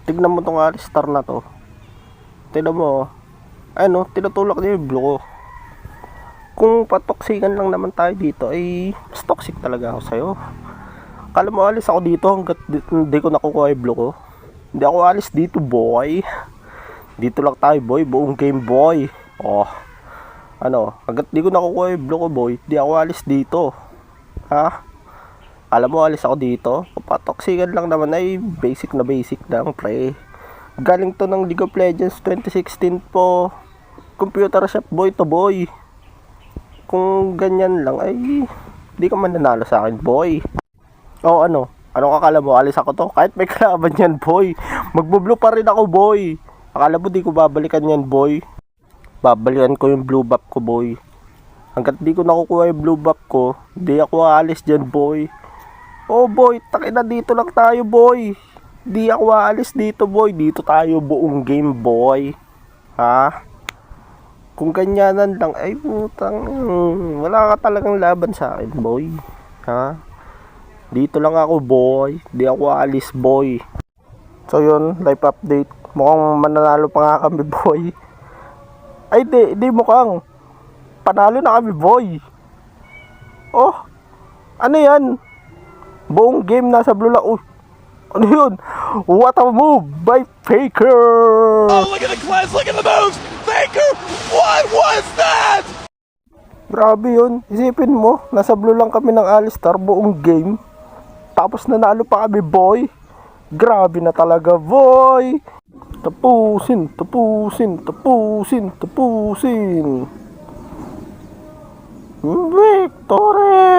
Tignan mo tong Alistar na to. Tignan mo. Ano, tinutulak niya yung blue ko. Kung patoksikan lang naman tayo dito, ay mas toxic talaga ako sa'yo. Kala mo alis ako dito hanggat hindi ko nakukuha yung blue ko. Hindi ako alis dito, boy. Dito lang tayo, boy. Buong game, boy. Oh. Ano, hanggat di ko nakukuha yung blue ko, boy, di ako alis dito. Ha? Alam mo, alis ako dito. Patoksikan lang naman ay basic na basic lang, pre. Galing to ng League of Legends 2016 po. Computer shop, boy to boy. Kung ganyan lang ay di ka man nanalo sa akin, boy. O ano? Ano kakala mo? Alis ako to? Kahit may kalaban yan, boy. Magbo-blue pa rin ako, boy. Akala mo di ko babalikan yan, boy. Babalikan ko yung blue buff ko, boy. Hanggat di ko nakukuha yung blue buff ko, di ako aalis dyan, boy. Oh, boy. Takina, dito lang tayo, boy. Di ako aalis dito, boy. Dito tayo buong game, boy. Ha? Kung ganyanan lang, ay putang, wala ka talagang laban sa akin, boy. Ha? Dito lang ako, boy. Di ako aalis, boy. So yun, live update. Mukhang mananalo pa nga kami, boy. Ay, di mukhang. Panalo na kami, boy. Oh, ano yan? Buong game nasa blue lang. Ano yun? What a move by Faker! Oh, look at the class, look at the moves! Faker, what was that? Grabe yun. Isipin mo, nasa blue lang kami ng Alistar buong game. Tapos nanalo pa kami, boy. Grabe na talaga, boy. Tapusin, tapusin, tapusin, tapusin. Victory!